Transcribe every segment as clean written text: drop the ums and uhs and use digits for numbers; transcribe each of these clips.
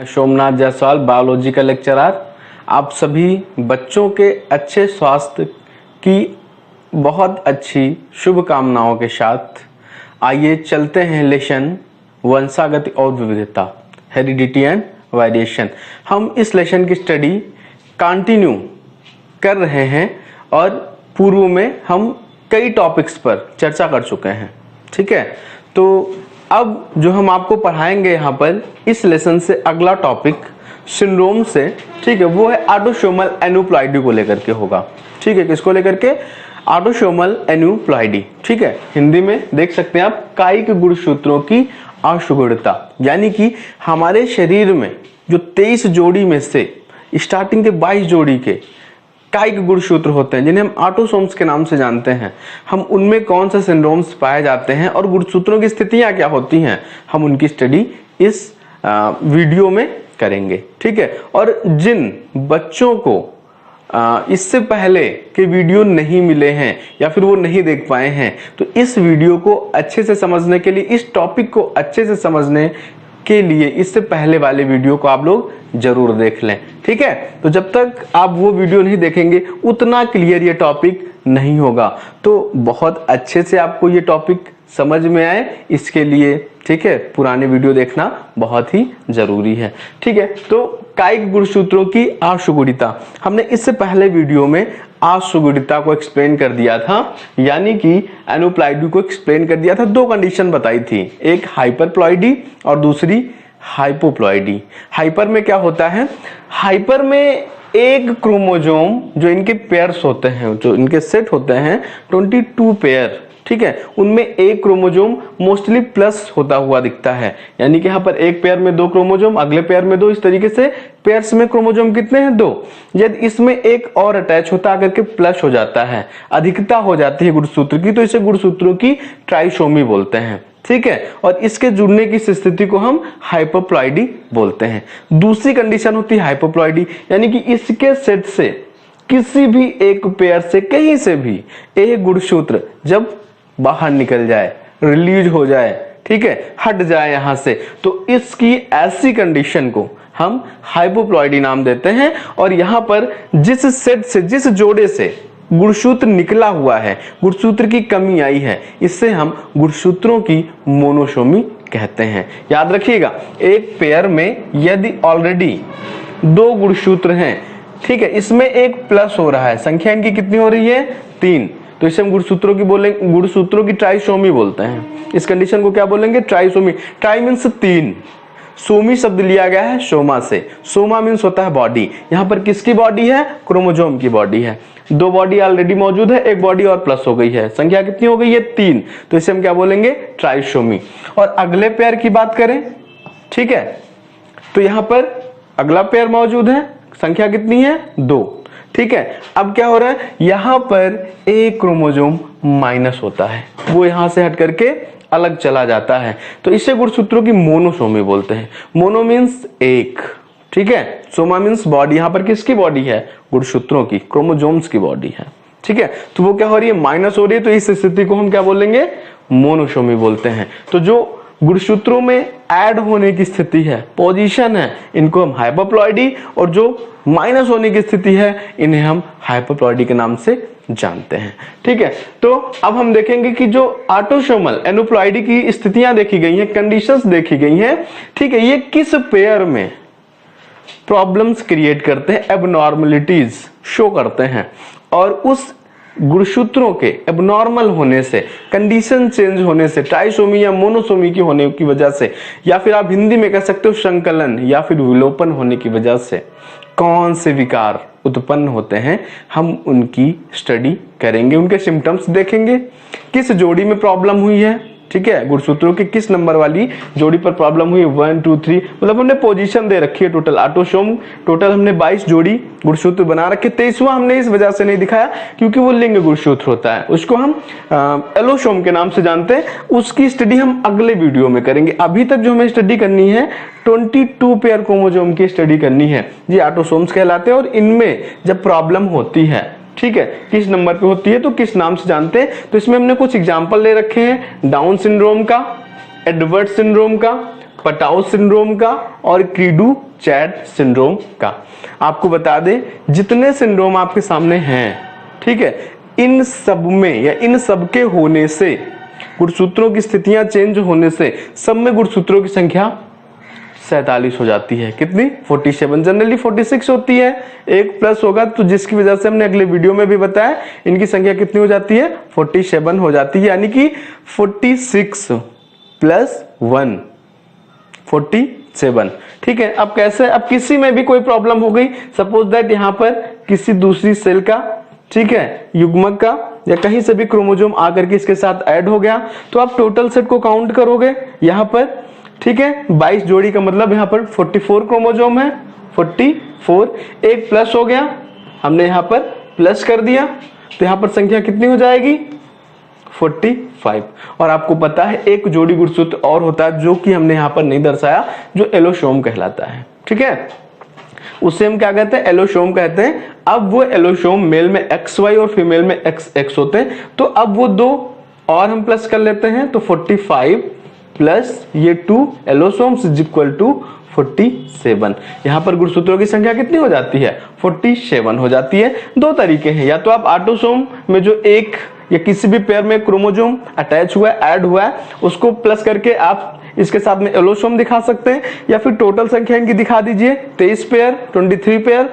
Somnath Jaiswal, biology का lecturer. आप सभी बच्चों के अच्छे स्वास्थ्य की बहुत अच्छी शुभकामनाओं के साथ आइए चलते हैं लेसन वंशागति और विविधता, हेरिडिटी एंड वेरिएशन। हम इस लेसन की स्टडी कंटिन्यू कर रहे हैं और पूर्व में हम कई टॉपिक्स पर चर्चा कर चुके हैं। ठीक है, तो अब जो हम आपको पढ़ाएंगे यहाँ पर इस लेसन से अगला टॉपिक सिंड्रोम से, ठीक है, वो है ऑटोसोमल एन्यूप्लॉइडी को लेकर के होगा। ठीक है, किसको लेकर के? Autosomal aneuploidy. ठीक है, हिंदी में देख सकते हैं आप, कायिक गुणसूत्रों की असुगुणता, यानी कि हमारे शरीर में जो 23 जोड़ी में से स्टार्टिंग के 22 जोड़ी के कायिक गुणसूत्र होते हैं जिन्हें हम ऑटोसोम्स के नाम से जानते हैं, हम उनमें कौन से सिंड्रोम्स पाए जाते हैं और गुणसूत्रों की स्थितियां क्या होती हैं, हम उनकी स्टडी इस वीडियो में करेंगे। ठीक है, और जिन बच्चों को इससे पहले के वीडियो नहीं मिले हैं या फिर वो नहीं देख पाए हैं, तो इस वीडियो को अच्छे से समझने के लिए, इस टॉपिक को अच्छे से समझने के लिए इससे पहले वाले वीडियो को आप लोग जरूर देख लें। ठीक है, तो जब तक आप वो वीडियो नहीं देखेंगे उतना क्लियर ये टॉपिक नहीं होगा। तो बहुत अच्छे से आपको ये टॉपिक समझ में आए, इसके लिए, ठीक है, पुराने वीडियो देखना बहुत ही जरूरी है। ठीक है, तो कायिक गुणसूत्रों की असुगुणता, हमने इससे पहले वीडियो में असुगुणता को एक्सप्लेन कर दिया था, यानी कि एन्यूप्लॉइडी को एक्सप्लेन कर दिया था। दो कंडीशन बताई थी, एक हाइपरप्लॉइडी और दूसरी हाइपोप्लॉइडी। हाइपर में क्या होता है? हाइपर में एक क्रोमोजोम जो इनके पेयर्स होते हैं, जो इनके सेट होते हैं 22 पेयर, ठीक है, उनमें एक क्रोमोजोम मोस्टली प्लस होता हुआ दिखता है, यानी कि यहाँ पर एक पेयर में 2 क्रोमोजोम, अगले पेयर में 2, इस तरीके से पेयर्स में क्रोमोजोम कितने हैं? 2। यदि इसमें एक और अटैच होता करके प्लस हो जाता है, अधिकता हो जाती है गुणसूत्र की, तो इसे गुणसूत्रों की ट्राइसोमी बोलते हैं। ठीक है, और इसके जुड़ने की स्थिति को हम हाइपोप्लॉइडी बोलते हैं। दूसरी कंडीशन होती है हाइपोप्लॉइडी, यानी कि इसके सेट से किसी भी एक पेयर से कहीं से भी एक गुणसूत्र जब बाहर निकल जाए, रिलीज हो जाए, ठीक है, हट जाए यहां से, तो इसकी ऐसी कंडीशन को हम हाइपोप्लॉइडी नाम देते हैं। और यहां पर जिस सेट से, जिस जोड़े से गुणसूत्र निकला हुआ है, गुणसूत्र की कमी आई है, इससे हम गुणसूत्रों की मोनोसोमी कहते हैं। याद रखिएगा, एक पेयर में यदि ऑलरेडी 2 गुणसूत्र हैं, ठीक है, इसमें एक प्लस हो रहा है, संख्या इनकी कितनी हो रही है? 3, तो इसे हम गुणसूत्रों की बोलेंगे, गुणसूत्रों की ट्राइसोमी बोलते हैं। इस कंडीशन को क्या बोलेंगे? ट्राइसोमी। ट्राई मीन्स 3, सोमी शब्द लिया गया है सोमा से, सोमा मीन्स होता है बॉडी। यहां पर किसकी बॉडी है? क्रोमोजोम की बॉडी है। 2 बॉडी ऑलरेडी मौजूद है, एक बॉडी और प्लस हो गई है, संख्या कितनी हो गई है? 3, तो इसे हम क्या बोलेंगे? ट्राइसोमी। और अगले पेयर की बात करें, ठीक है, तो यहां पर अगला पेयर मौजूद है, संख्या कितनी है? 2। ठीक है, अब क्या हो रहा है? यहां पर एक क्रोमोजोम माइनस होता है, वो यहां से हट करके अलग चला जाता है, तो इसे गुणसूत्रों की मोनोसोमी बोलते हैं। मोनो मीन्स एक, ठीक है, सोमा मीन्स बॉडी। यहां पर किसकी बॉडी है? गुणसूत्रों की, क्रोमोजोम्स की बॉडी है। ठीक है, तो वो क्या हो रही है? माइनस हो रही है, तो इस स्थिति को हम क्या बोलेंगे? मोनोसोमी बोलते हैं। तो जो गुणसूत्रों में ऐड होने की स्थिति है, पोजीशन है, इनको हम हाइपोप्लॉइडी, और जो माइनस होने की स्थिति है, इन्हें हम हाइपोप्लॉइडी के नाम से जानते हैं। ठीक है, तो अब हम देखेंगे कि जो ऑटोसोमल एन्यूप्लॉइडी की स्थितियां देखी गई हैं, कंडीशंस देखी गई हैं, ठीक है, ये किस पेयर में प्रॉब्लम्स क्रिएट करते हैं, एबनॉर्मलिटीज शो करते हैं, और उस गुणसूत्रों के एबनॉर्मल होने से, कंडीशन चेंज होने से, ट्राइसोमी या मोनोसोमी की होने की वजह से, या फिर आप हिंदी में कह सकते हो संकलन या फिर विलोपन होने की वजह से कौन से विकार उत्पन्न होते हैं, हम उनकी स्टडी करेंगे, उनके सिम्टम्स देखेंगे, किस जोड़ी में प्रॉब्लम हुई है, ठीक है, गुणसूत्रों की किस नंबर वाली जोड़ी पर प्रॉब्लम हुई, 1 2 3, मतलब हमने पोजीशन दे रखी है टोटल ऑटोसोम, टोटल हमने 22 जोड़ी गुणसूत्र बना रखे। 23वां हमने इस वजह से नहीं दिखाया क्योंकि वो लिंग गुणसूत्र होता है, उसको हम एलोसोम के नाम से जानते हैं, उसकी स्टडी हम अगले वीडियो में करेंगे। अभी तक जो हमें स्टडी करनी है 22 पेयर क्रोमोसोम की स्टडी करनी है, ये ऑटोसोम्स कहलाते हैं, और इनमें जब प्रॉब्लम होती है, ठीक है, किस नंबर पे होती है तो किस नाम से जानते हैं, तो इसमें हमने कुछ एग्जांपल ले रखे हैं, डाउन सिंड्रोम का, एडवर्ड सिंड्रोम का, पटाउ सिंड्रोम का और क्रीडू चैट सिंड्रोम का। आपको बता दें जितने सिंड्रोम आपके सामने हैं, ठीक है, इन सब में या इन सब के होने से, गुणसूत्रों की स्थितियां चेंज होने से सब में गुणसूत्रों की संख्या 47 हो जाती है। कितनी? 47। जनरली 46 होती है, एक प्लस होगा तो, जिसकी वजह से हमने अगले वीडियो में भी बताया इनकी संख्या कितनी हो जाती है? 47 हो जाती है, यानी कि 46 प्लस 1 47। ठीक है, अब कैसे? अब किसी में भी कोई प्रॉब्लम हो गई, सपोज दैट यहाँ पर किसी दूसरी सेल का, ठीक है, युग्मक का या कहीं से भी क्रोमोसोम आकर के इसके साथ ऐड हो गया, तो आप टोटल सेट को काउंट करोगे यहाँ पर, ठीक है, 22 जोड़ी का मतलब यहाँ पर 44 क्रोमोसोम है, 44। एक प्लस हो गया, हमने यहाँ पर प्लस कर दिया, तो यहाँ पर संख्या कितनी हो जाएगी? 45। और आपको पता है एक जोड़ी गुणसूत्र और होता है जो कि हमने यहाँ पर नहीं दर्शाया, जो एलोसोम कहलाता है। ठीक है, उसे हम क्या कहते हैं? एलोसोम कहते हैं। अब वो एलोसोम मेल में XY और फीमेल में XX होते हैं, तो अब वो दो और हम प्लस कर लेते हैं, तो 45 प्लस ये 2 एलोसोम्स इज इक्वल टू 47। यहाँ पर गुणसूत्रों की संख्या कितनी हो जाती है? 47 हो जाती है। दो तरीके हैं, या तो आप ऑटोसोम में जो एक या किसी भी पेयर में क्रोमोसोम अटैच हुआ है, ऐड हुआ है, उसको प्लस करके आप इसके साथ में एलोसोम दिखा सकते हैं, या फिर टोटल संख्या इनकी दिखा दीजिए 23 पेयर, 23 पेयर।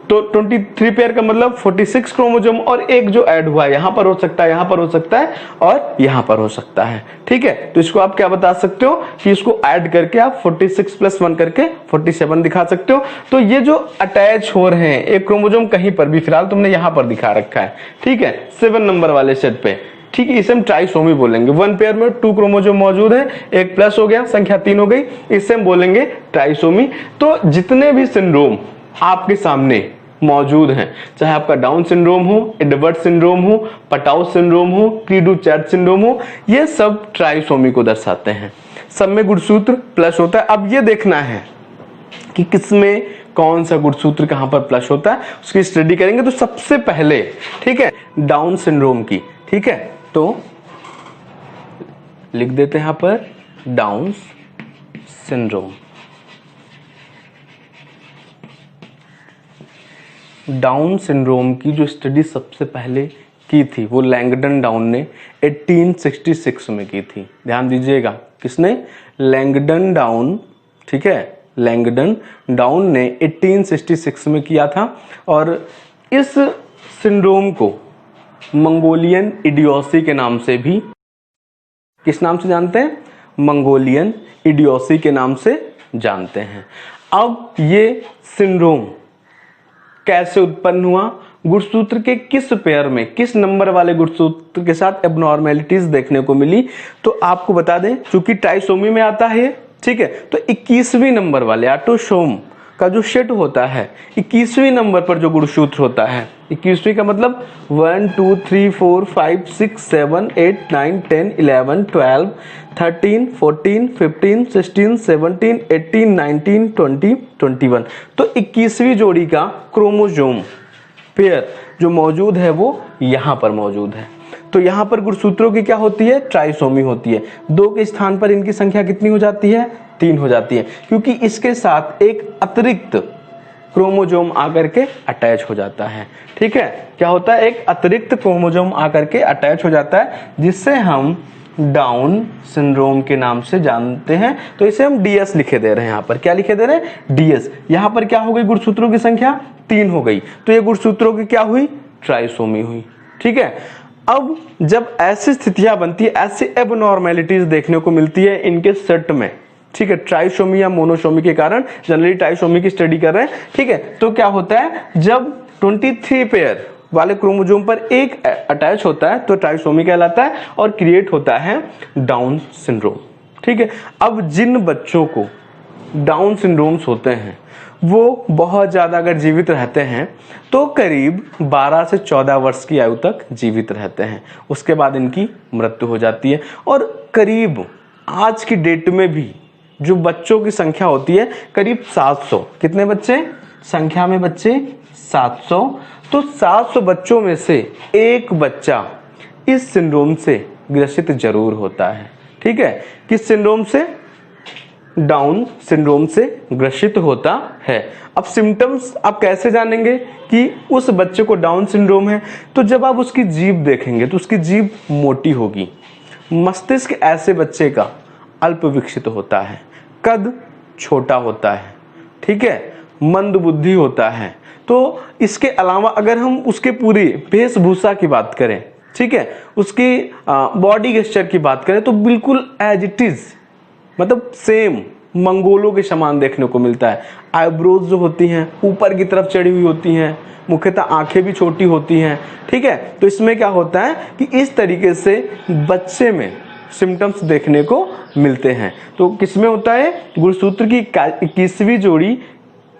तो 23 पेयर का मतलब 46 क्रोमोसोम और एक जो ऐड हुआ है, यहां पर हो सकता है, यहां पर हो सकता है और यहां पर हो सकता है। ठीक है, तो इसको आप क्या बता सकते हो कि इसको ऐड करके आप 46 प्लस 1 करके 47 दिखा सकते हो। तो ये जो अटैच हो रहे हैं एक क्रोमोसोम कहीं पर भी, फिलहाल तुमने यहां पर दिखा रखा है, ठीक है, 7 नंबर वाले सेट पे, ठीक है, इसे हम ट्राइसोमी बोलेंगे। 1 पेयर में 2 क्रोमोसोम मौजूद है, एक प्लस हो गया, संख्या 3 हो गई, इसे हम बोलेंगे ट्राइसोमी। तो जितने भी सिंड्रोम आपके सामने मौजूद हैं, चाहे आपका डाउन सिंड्रोम हो, एडवर्ड सिंड्रोम हो, पटाउ सिंड्रोम हो, क्रीडू चैट सिंड्रोम हो, ये सब ट्राइसोमी को दर्शाते हैं। सब में गुणसूत्र प्लस होता है। अब ये देखना है कि किसमें कौन सा गुणसूत्र कहां पर प्लस होता है, उसकी स्टडी करेंगे। तो सबसे पहले, ठीक है, डाउन सिंड्रोम की, ठीक है, तो लिख देते हैं यहां पर डाउन सिंड्रोम। डाउन सिंड्रोम की जो स्टडी सबसे पहले की थी वो लैंगडन डाउन ने 1866 में की थी। ध्यान दीजिएगा, किसने? लैंगडन डाउन, ठीक है, लैंगडन डाउन ने 1866 में किया था। और इस सिंड्रोम को मंगोलियन इडियोसी के नाम से भी, किस नाम से जानते हैं? मंगोलियन इडियोसी के नाम से जानते हैं। अब ये सिंड्रोम कैसे उत्पन्न हुआ? गुणसूत्र के किस पेयर में, किस नंबर वाले गुणसूत्र के साथ एबनॉर्मेलिटीज देखने को मिली? तो आपको बता दें, चूंकि ट्राइसोमी में आता है, ठीक है, तो 21वीं नंबर वाले ऑटोसोम का जो सेट होता है, 21वीं नंबर पर जो गुणसूत्र होता है, 21वीं का मतलब 1 2 3 4 5 6 7 8 9 10 11 12 13 14 15 16 17 18 19 20 21। तो 21वीं जोड़ी का क्रोमोसोम पेयर जो मौजूद है वो यहाँ पर मौजूद है। तो यहाँ पर गुणसूत्रों की क्या होती है? ट्राइसोमी होती है। 2 के स्थान पर इनकी संख्या कितनी हो जाती है? 3 हो जाती है, क्योंकि इसके साथ एक अतिरिक्त क्रोमोसोम आकर के अटैच हो जाता है। ठीक है, क्या होता है? एक अतिरिक्त क्रोमोसोम आकर के अटैच हो जाता है, जिससे हम डाउन सिंड्रोम के नाम से जानते हैं। तो इसे हम DS लिखे दे रहे हैं। यहाँ पर क्या लिखे दे रहे हैं? DS। यहाँ पर क्या हो गई? गुणसूत्रों की संख्या 3 हो गई, तो ये गुणसूत्रों की क्या हुई? ट्राइसोमी हुई। ठीक है, अब जब ऐसी स्थितियां बनती है, ऐसी एबनॉर्मेलिटीज देखने को मिलती है इनके सेट में, ठीक है, ट्राइसोमी या मोनोसोमी के कारण, जनरली ट्राइसोमी की स्टडी कर रहे हैं। ठीक है, तो क्या होता है? जब 23 पेयर वाले क्रोमोसोम पर एक अटैच होता है तो ट्राइसोमी कहलाता है और क्रिएट होता है डाउन सिंड्रोम। ठीक है, अब जिन बच्चों को डाउन सिंड्रोम्स होते हैं वो बहुत ज्यादा अगर जीवित रहते हैं तो करीब 12 से 14 वर्ष की आयु तक जीवित रहते हैं, उसके बाद इनकी मृत्यु हो जाती है। और करीब आज की डेट में भी जो बच्चों की संख्या होती है करीब 700। कितने बच्चे? संख्या में बच्चे 700। तो 700 बच्चों में से एक बच्चा इस सिंड्रोम से ग्रसित जरूर होता है। ठीक है, किस सिंड्रोम से? डाउन सिंड्रोम से ग्रसित होता है। अब सिम्टम्स आप कैसे जानेंगे कि उस बच्चे को डाउन सिंड्रोम है? तो जब आप उसकी जीभ देखेंगे तो उसकी जीभ मोटी होगी। मस्तिष्क ऐसे बच्चे का अल्प विकसित होता है, कद छोटा होता है, ठीक है, मंद बुद्धि होता है। तो इसके अलावा अगर हम उसके पूरी वेशभूषा की बात करें, ठीक है, उसकी बॉडी गेस्चर की बात करें तो बिल्कुल एज इट इज, मतलब सेम मंगोलों के समान देखने को मिलता है। आईब्रोज जो होती हैं ऊपर की तरफ चढ़ी हुई होती हैं, मुख्यतः आंखें भी छोटी होती हैं, ठीक है। तो इसमें क्या होता है कि इस तरीके से बच्चे में सिम्टम्स देखने को मिलते हैं। तो किसमें होता है? गुणसूत्र की 21वीं जोड़ी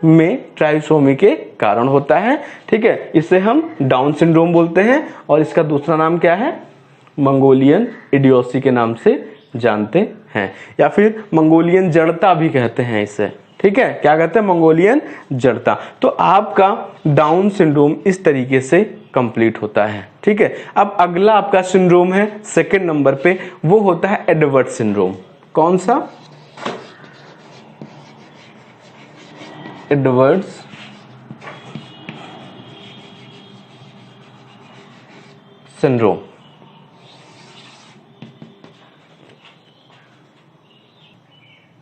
में ट्राइसोमी के कारण होता है, ठीक है। इसे हम डाउन सिंड्रोम बोलते हैं और इसका दूसरा नाम क्या है? मंगोलियन इडियोसी के नाम से जानते हैं, या फिर मंगोलियन जड़ता भी कहते हैं इसे, ठीक है। क्या कहते हैं? मंगोलियन जड़ता। तो आपका डाउन सिंड्रोम इस तरीके से कंप्लीट होता है, ठीक है। अब अगला आपका सिंड्रोम है सेकंड नंबर पे, वो होता है एडवर्ड सिंड्रोम। कौन सा? Edwards syndrome.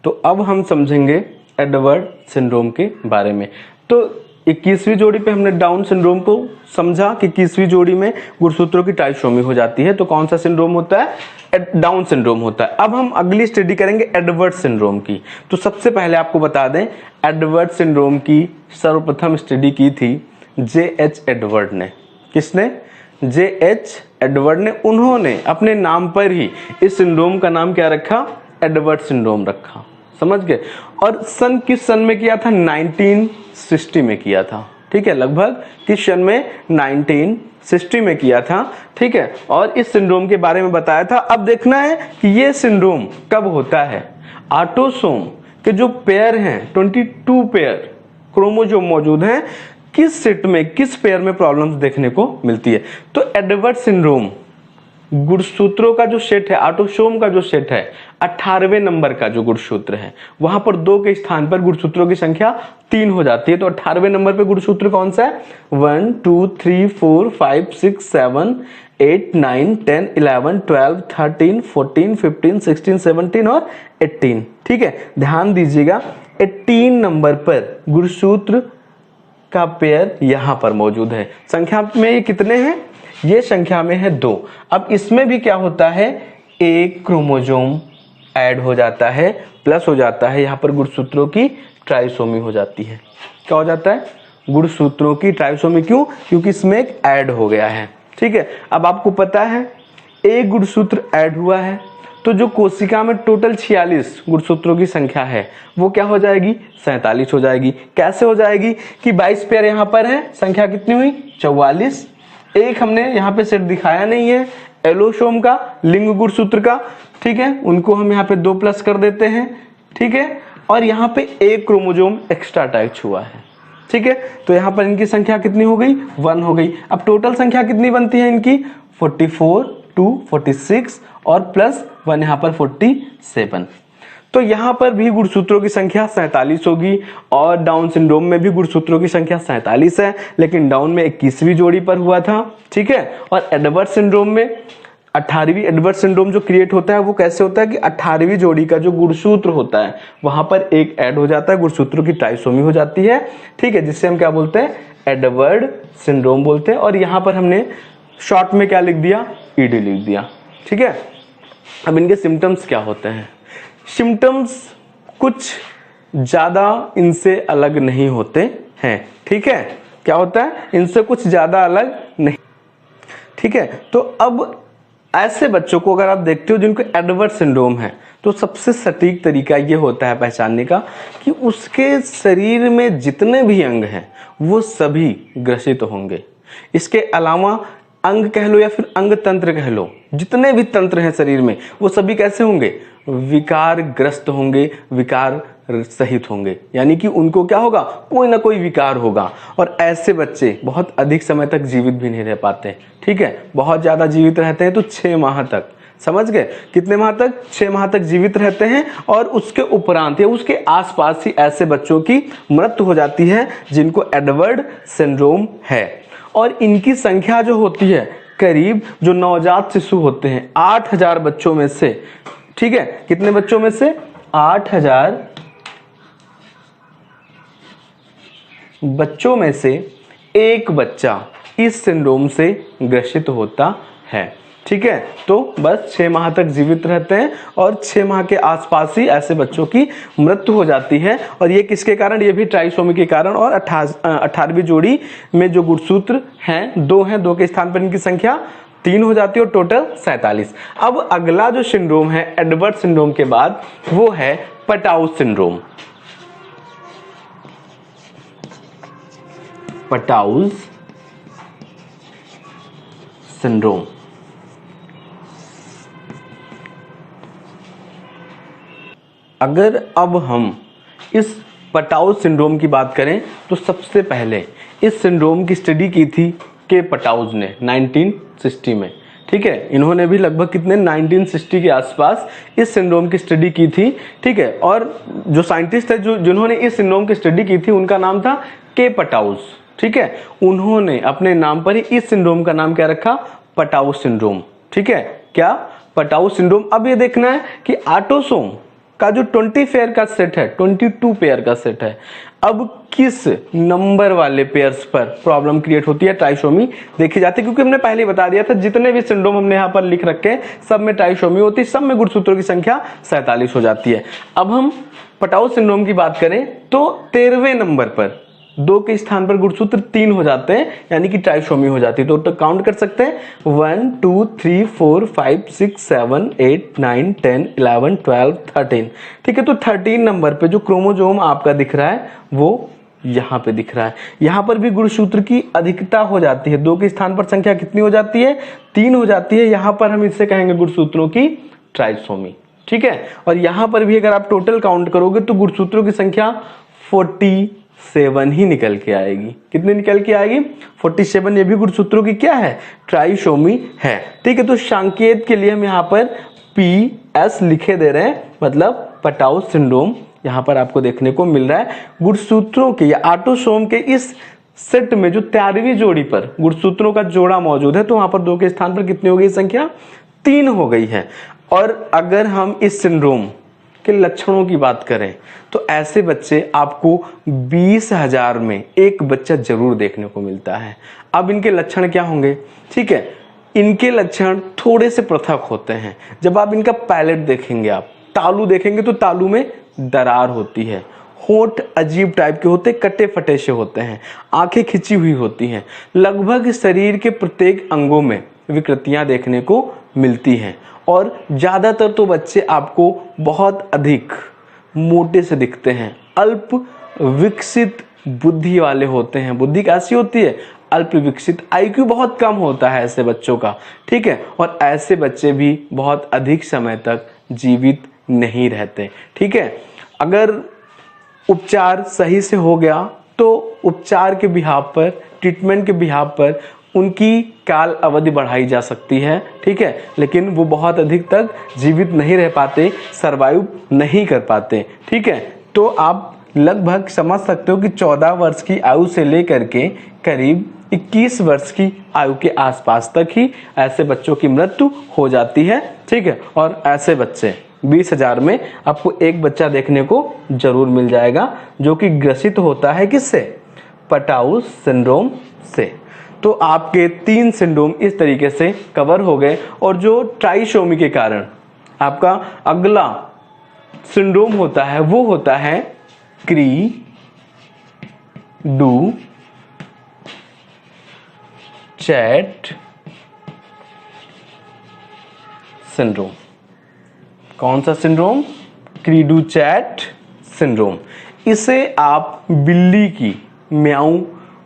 तो अब हम समझेंगे एडवर्ड सिंड्रोम के बारे में। तो 21वीं जोड़ी पे हमने डाउन सिंड्रोम को समझा कि 21वीं जोड़ी में गुणसूत्रों की ट्राइसोमी हो जाती है। तो कौन सा सिंड्रोम होता है? डाउन सिंड्रोम होता है। अब हम अगली स्टडी करेंगे एडवर्ड सिंड्रोम की। तो सबसे पहले आपको बता दें, एडवर्ड सिंड्रोम की सर्वप्रथम स्टडी की थी J.H. एडवर्ड ने। किसने? J.H. एडवर्ड ने। उन्होंने अपने नाम पर ही इस सिंड्रोम का नाम क्या रखा? एडवर्ड सिंड्रोम रखा। समझ गए? और सन किस सन में किया था? 1960 में किया था, ठीक है। लगभग किस सन में? 1960 में किया था, ठीक है। और इस सिंड्रोम के बारे में बताया था। अब देखना है कि ये सिंड्रोम कब होता है। ऑटोसोम के जो पेयर हैं, 22 पेयर क्रोमोसोम मौजूद हैं, किस सेट में, किस पेयर में प्रॉब्लम्स देखने को मिलती है। तो एडवर्ड सिंड्रोम गुणसूत्रों का जो सेट है, ऑटोसोम का जो सेट है, 18वें नंबर का जो गुणसूत्र है, वहां पर 2 के स्थान पर गुणसूत्रों की संख्या 3 हो जाती है। तो 18वें नंबर पे गुणसूत्र कौन सा है? 1 2 3 4 5 6 7 8 9 10 11 12 13 14 15 16 17 और 18, ठीक है। ध्यान दीजिएगा, 18 नंबर पर गुणसूत्र का पेयर यहां पर मौजूद है। संख्या में ये कितने हैं? ये संख्या में है 2। अब इसमें भी क्या होता है? एक क्रोमोसोम ऐड हो जाता है, प्लस हो जाता है, यहां पर गुणसूत्रों की ट्राइसोमी हो जाती है। क्या हो जाता है? गुणसूत्रों की ट्राइसोमी। क्यों? क्योंकि इसमें एक ऐड हो गया है, ठीक है। अब आपको पता है एक गुणसूत्र ऐड हुआ है तो जो कोशिका में टोटल 46 गुणसूत्रों की संख्या है वो क्या हो जाएगी? 47 हो जाएगी। कैसे हो जाएगी? कि 22 पेयर यहां पर है, संख्या कितनी हुई? 44। एक हमने यहाँ पे सेट दिखाया नहीं है एलोसोम का, लिंग गुणसूत्र का, ठीक है, उनको हम यहाँ पे 2 प्लस कर देते हैं, ठीक है। और यहाँ पे एक क्रोमोसोम एक्स्ट्रा अटैच हुआ है, ठीक है। तो यहाँ पर इनकी संख्या कितनी हो गई? 1 हो गई। अब टोटल संख्या कितनी बनती है इनकी? 44 2 46 और प्लस 1 यहाँ पर 47। तो यहां पर भी गुणसूत्रों की संख्या 47 होगी और डाउन सिंड्रोम में भी गुणसूत्रों की संख्या 47 है, लेकिन डाउन में 21वीं जोड़ी पर हुआ था, ठीक है। और एडवर्ड सिंड्रोम में 18वीं एडवर्ड सिंड्रोम जो क्रिएट होता है वो कैसे होता है कि 18वीं जोड़ी का जो गुणसूत्र होता है वहां पर एक ऐड हो जाता है, गुणसूत्रों की ट्राइसोमी हो जाती है, ठीक है, जिससे हम क्या बोलते हैं? एडवर्ड सिंड्रोम बोलते हैं। और यहां पर हमने शॉर्ट में क्या लिख दिया? ईडी लिख दिया, ठीक है। अब इनके सिम्टम्स क्या होते हैं? सिम्टम्स कुछ ज्यादा इनसे अलग नहीं होते हैं, ठीक है। क्या होता है? इनसे कुछ ज्यादा अलग नहीं, ठीक है। तो अब ऐसे बच्चों को अगर आप देखते हो जिनको एडवर्ड सिंड्रोम है तो सबसे सटीक तरीका ये होता है पहचानने का कि उसके शरीर में जितने भी अंग हैं वो सभी ग्रसित होंगे। इसके अलावा अंग कह लो या फिर अंग तंत्र कह लो, जितने भी तंत्र हैं शरीर में वो सभी कैसे होंगे? विकार ग्रस्त होंगे, विकार सहित होंगे, यानी कि उनको क्या होगा, कोई ना कोई विकार होगा। और ऐसे बच्चे बहुत अधिक समय तक जीवित भी नहीं रह पाते, ठीक है। बहुत ज्यादा जीवित रहते हैं तो 6 माह तक, समझ गए, कितने माह तक, 6 माह तक जीवित रहते हैं। और उसके उपरांत या उसके आसपास ही ऐसे बच्चों की मृत्यु हो जाती है जिनको एडवर्ड सिंड्रोम है। और इनकी संख्या जो होती है करीब, जो नवजात शिशु होते हैं 8000 बच्चों में से, ठीक है, कितने बच्चों में से, 8000 बच्चों में से एक बच्चा इस सिंड्रोम से ग्रसित होता है, ठीक है। तो बस 6 माह तक जीवित रहते हैं और 6 माह के आसपास ही ऐसे बच्चों की मृत्यु हो जाती है। और ये किसके कारण, ये भी ट्राइसोमी के कारण। और 18वीं जोड़ी में जो गुणसूत्र हैं 2 हैं, 2 के स्थान पर इनकी संख्या 3 हो जाती है और टोटल 47। अब अगला जो सिंड्रोम है एडवर्ड सिंड्रोम के बाद, वो है पटाउ सिंड्रोम। पटाउज सिंड्रोम। अगर अब हम इस पटाउ सिंड्रोम की बात करें तो सबसे पहले इस सिंड्रोम की स्टडी की थी के पटाउज ने 1960 में, ठीक है। इन्होंने भी लगभग कितने 1960 के आसपास इस सिंड्रोम की स्टडी की थी, ठीक है। और जो साइंटिस्ट है जिन्होंने इस सिंड्रोम की स्टडी की थी उनका नाम था के पटाउज, ठीक है। उन्होंने अपने नाम पर ही इस सिंड्रोम का नाम क्या रखा, पटाउ सिंड्रोम, ठीक है। क्या, पटाउ सिंड्रोम। अब ये देखना है कि ऑटोसोम का जो 20 पेयर का सेट है, 22 पेयर का सेट है, अब किस नंबर वाले पेयर्स पर प्रॉब्लम क्रिएट होती है, ट्राइसोमी देखी जाती है। क्योंकि हमने पहले ही बता दिया था जितने भी सिंड्रोम हमने यहाँ पर लिख रखे हैं सब में ट्राइसोमी होती है, सब में गुणसूत्रों की संख्या 47 हो जाती है। अब हम पटाउ सिंड्रोम की बात करें तो 13वें नंबर पर 2 के स्थान पर गुणसूत्र 3 हो जाते हैं, यानी कि ट्राइसोमी हो जाती है। तो काउंट कर सकते हैं 1 2 3 4 5 6 7 8 9 10 11 12 13, ठीक है। तो 13 नंबर पे जो क्रोमोसोम आपका दिख रहा है वो यहाँ पे दिख रहा है। यहाँ पर भी गुणसूत्र की अधिकता हो जाती है, 2 के स्थान पर संख्या कितनी हो जाती है, 3 हो जाती है। यहाँ पर हम इससे कहेंगे गुणसूत्रों की ट्राइसोमी, ठीक है। और यहाँ पर भी अगर आप टोटल काउंट करोगे तो गुणसूत्रों की संख्या 47 ही निकल के आएगी। कितनी निकल के आएगी, 47। ये भी गुणसूत्रों की क्या है, ट्राइसोमी है, ठीक है। तो संकेत के लिए हम यहाँ पर PS लिखे दे रहे हैं, मतलब पटाउ सिंड्रोम यहाँ पर आपको देखने को मिल रहा है। गुणसूत्रों के या ऑटोसोम के इस सेट में जो 13वीं जोड़ी पर गुणसूत्रों का जोड़ा मौजूद है, तो वहां पर 2 के स्थान पर कितनी हो गई संख्या, 3 हो गई है। और अगर हम इस सिंड्रोम के लक्षणों की बात करें तो ऐसे बच्चे आपको 20,000 में एक बच्चा जरूर देखने को मिलता है। अब इनके लक्षण क्या होंगे, ठीक है। इनके लक्षण थोड़े से पृथक होते हैं। जब आप इनका पैलेट देखेंगे, आप तालू देखेंगे तो तालू में दरार होती है, होंठ अजीब टाइप के होते, कटे फटे से होते हैं, आंखें खिंची हुई होती हैं, लगभग शरीर के प्रत्येक अंगों में विकृतियां देखने को मिलती हैं। और ज्यादातर तो बच्चे आपको बहुत अधिक मोटे से दिखते हैं, अल्प विकसित बुद्धि वाले होते हैं। बुद्धि कैसी होती है, अल्प विकसित, IQ बहुत कम होता है ऐसे बच्चों का, ठीक है। और ऐसे बच्चे भी बहुत अधिक समय तक जीवित नहीं रहते, ठीक है। अगर उपचार सही से हो गया तो उपचार के बिहाफ पर, ट्रीटमेंट के बिहाफ पर उनकी काल अवधि बढ़ाई जा सकती है, ठीक है। लेकिन वो बहुत अधिक तक जीवित नहीं रह पाते, सरवाइव नहीं कर पाते, ठीक है। तो आप लगभग समझ सकते हो कि 14 वर्ष की आयु से लेकर के करीब 21 वर्ष की आयु के आसपास तक ही ऐसे बच्चों की मृत्यु हो जाती है, ठीक है। और ऐसे बच्चे 20,000 में आपको एक बच्चा देखने को जरूर मिल जाएगा जो कि ग्रसित होता है किससे, पटाउ सिंड्रोम से। तो आपके 3 सिंड्रोम इस तरीके से कवर हो गए। और जो ट्राइसोमी के कारण आपका अगला सिंड्रोम होता है वो होता है क्री डू चैट सिंड्रोम। कौन सा सिंड्रोम, क्री डू चैट सिंड्रोम। इसे आप बिल्ली की म्याऊ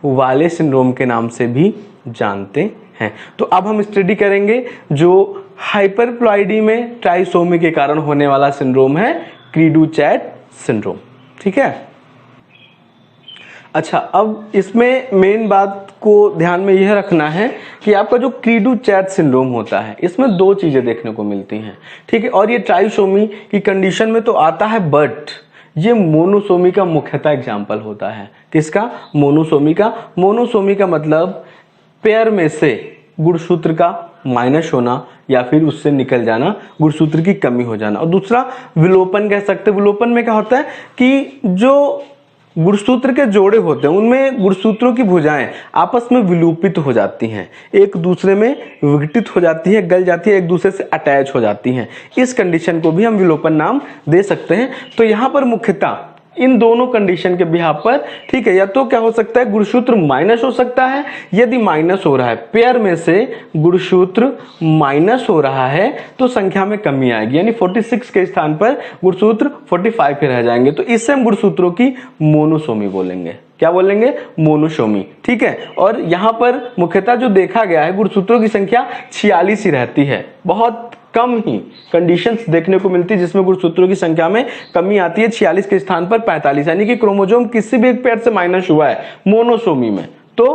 वाले सिंड्रोम के नाम से भी जानते हैं। तो अब हम स्टडी करेंगे जो हाइपरप्लॉइडी में ट्राइसोमी के कारण होने वाला सिंड्रोम है, क्री डू चैट सिंड्रोम। ठीक है। अच्छा, अब इसमें मेन बात को ध्यान में यह रखना है कि आपका जो क्री डू चैट सिंड्रोम होता है इसमें दो चीजें देखने को मिलती हैं, ठीक है। और ये ट्राइसोमी की कंडीशन में तो आता है, बट ये मोनोसोमी का मुख्यतः एग्जाम्पल होता है। किसका? मोनोसोमी का। मोनोसोमी का मतलब पेयर में से गुणसूत्र का माइनस होना या फिर उससे निकल जाना, गुणसूत्र की कमी हो जाना। और दूसरा विलोपन कह सकते हैं। विलोपन में क्या होता है कि जो गुणसूत्र के जोड़े होते हैं उनमें गुणसूत्रों की भुजाएं आपस में विलोपित हो जाती हैं, एक दूसरे में विघटित हो जाती हैं, गल जाती है, एक दूसरे से अटैच हो जाती हैं। इस कंडीशन को भी हम विलोपन नाम दे सकते हैं। तो यहाँ पर मुख्यतः इन दोनों कंडीशन के बिहाफ पर, ठीक है, या तो क्या हो सकता है, गुणसूत्र माइनस हो सकता है। यदि माइनस हो रहा है, पेयर में से गुणसूत्र माइनस हो रहा है तो संख्या में कमी आएगी, यानी 46 के स्थान पर गुणसूत्र 45 पे रह जाएंगे। तो इससे हम गुणसूत्रों की मोनोसोमी बोलेंगे। क्या बोलेंगे? मोनोसोमी, ठीक है। और यहां पर मुख्यतः जो देखा गया है, गुणसूत्रों की संख्या 46 ही रहती है। बहुत कम ही कंडीशंस देखने को मिलती है जिसमें गुणसूत्रों की संख्या में कमी आती है। 46 के स्थान पर 45, यानी कि क्रोमोसोम किसी भी एक पेयर से माइनस हुआ है मोनोसोमी में तो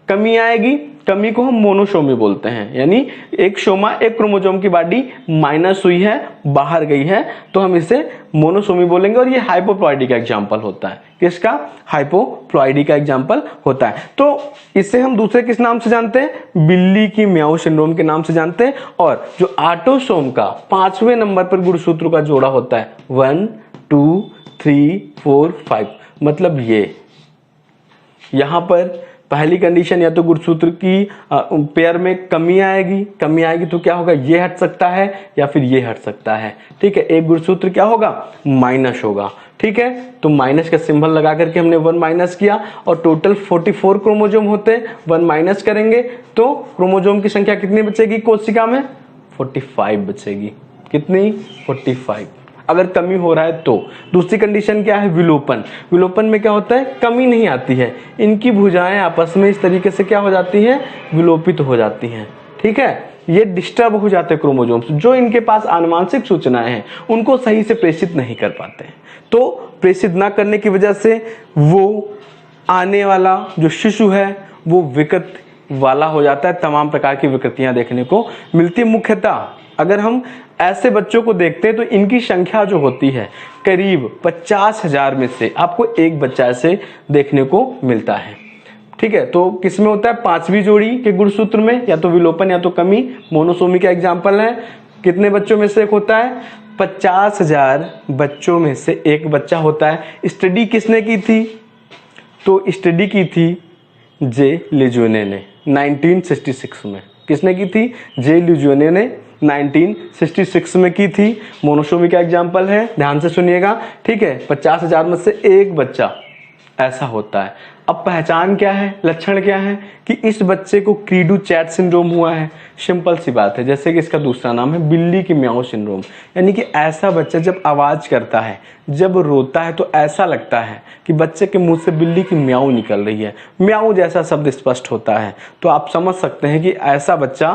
कमी आएगी। कमी को हम मोनोसोमी बोलते हैं, यानी एक सोमा, एक क्रोमोसोम की बॉडी माइनस हुई है, बाहर गई है, तो हम इसे मोनोसोमी बोलेंगे। और ये हाइपोप्लॉइडी का एग्जांपल होता है। किसका? हाइपोप्लॉइडी का एग्जांपल होता है। तो इसे हम दूसरे किस नाम से जानते हैं? बिल्ली की म्याऊ सिंड्रोम के नाम से जानते हैं। और जो ऑटोसोम का 5वें नंबर पर गुणसूत्रों का जोड़ा होता है 1 2 3 4 5, मतलब ये यहां पर पहली कंडीशन, या तो गुणसूत्र की पेयर में कमी आएगी तो क्या होगा, ये हट सकता है या फिर ये हट सकता है, ठीक है। एक गुणसूत्र क्या होगा, माइनस होगा, ठीक है। तो माइनस का सिंबल लगा करके हमने 1 माइनस किया और टोटल 44 क्रोमोसोम होते हैं। 1 माइनस करेंगे तो क्रोमोसोम की संख्या कितनी बचेगी कोशिका में? 45 बचेगी। कितनी? 45। अगर कमी हो रहा है तो। दूसरी कंडीशन क्या है? विलोपन। विलोपन में क्या होता है, कमी नहीं आती है, इनकी भुजाएं आपस में इस तरीके से क्या हो जाती हैं, विलोपित हो जाती हैं, ठीक है। ये डिस्टर्ब हो जाते हैं क्रोमोसोम्स, जो इनके पास आनुवांशिक सूचनाएं हैं उनको सही से प्रेषित नहीं कर पाते हैं। तो प्रेषित ना करने की वजह से वो आने वाला जो शिशु है वो विकृत वाला हो जाता है। तमाम प्रकार की विकृतियां देखने को मिलती है। मुख्यतः अगर हम ऐसे बच्चों को देखते हैं तो इनकी संख्या जो होती है करीब 50,000 में से आपको एक बच्चा ऐसे देखने को मिलता है, ठीक है। तो किसमें होता है? 5वीं जोड़ी के गुणसूत्र में या तो विलोपन या तो कमी। मोनोसोमी का एग्जाम्पल है। कितने बच्चों में से एक होता है? 50,000 बच्चों में से एक बच्चा होता है। स्टडी किसने की थी? तो स्टडी की थी जे लिजुने ने 1966 में। किसने की थी? जे लिजुने ने 1966 में की थी। मोनोसोमी का एग्जाम्पल है, ध्यान से सुनिएगा, ठीक है। 50,000 में से एक बच्चा ऐसा होता है। अब पहचान क्या है, लक्षण क्या है कि इस बच्चे को क्री डू चैट सिंड्रोम हुआ है? सिंपल सी बात है, जैसे कि इसका दूसरा नाम है बिल्ली की म्याऊ सिंड्रोम। यानी कि ऐसा बच्चा जब आवाज करता है, जब रोता है तो ऐसा लगता है कि बच्चे के मुंह से बिल्ली की म्याऊ निकल रही है, म्याऊ जैसा शब्द स्पष्ट होता है। तो आप समझ सकते हैं कि ऐसा बच्चा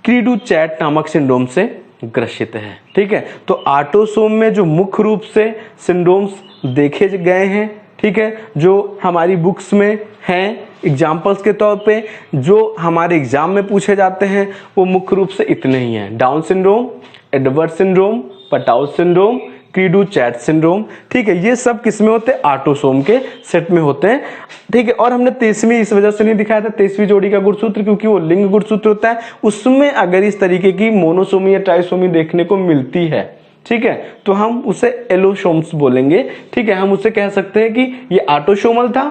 क्री डू चैट नामक सिंड्रोम से ग्रसित है, ठीक है। तो ऑटोसोम में जो मुख्य रूप से सिंड्रोम्स देखे गए हैं, ठीक है, जो हमारी बुक्स में हैं एग्जाम्पल्स के तौर पे, जो हमारे एग्जाम में पूछे जाते हैं, वो मुख्य रूप से इतने ही हैं। Down syndrome, Edward syndrome, Patau syndrome, क्री डू चैट सिंड्रोम, ठीक है। ये सब किसमें होते हैं? ऑटोसोम के सेट में होते हैं, ठीक है। और हमने 23वीं इस वजह से नहीं दिखाया था 23वीं जोड़ी का गुणसूत्र, क्योंकि वो लिंग गुणसूत्र होता है। उसमें अगर इस तरीके की मोनोसोमी या ट्राइसोमी देखने को मिलती है, ठीक है, तो हम उसे एलोसोम्स बोलेंगे, ठीक है। हम उसे कह सकते हैं कि ये ऑटोसोमल था,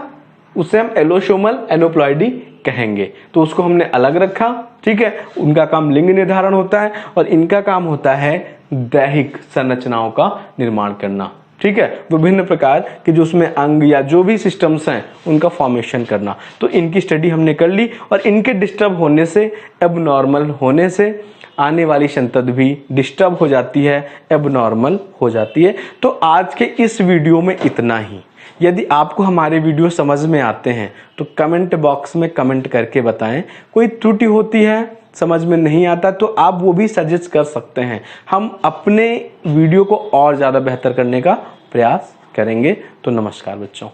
उसे हम एलोसोमल एनोप्लॉइडी कहेंगे। तो उसको हमने अलग रखा, ठीक है। उनका काम लिंग निर्धारण होता है और इनका काम होता है दैहिक संरचनाओं का निर्माण करना, ठीक है। विभिन्न प्रकार के जो उसमें अंग या जो भी सिस्टम्स हैं उनका फॉर्मेशन करना। तो इनकी स्टडी हमने कर ली और इनके डिस्टर्ब होने से, एबनॉर्मल होने से आने वाली संतति भी डिस्टर्ब हो जाती है, एबनॉर्मल हो जाती है। तो आज के इस वीडियो में इतना ही। यदि आपको हमारे वीडियो समझ में आते हैं तो कमेंट बॉक्स में कमेंट करके बताएं। कोई त्रुटि होती है, समझ में नहीं आता, तो आप वो भी सजेस्ट कर सकते हैं। हम अपने वीडियो को और ज़्यादा बेहतर करने का प्रयास करेंगे। तो नमस्कार बच्चों।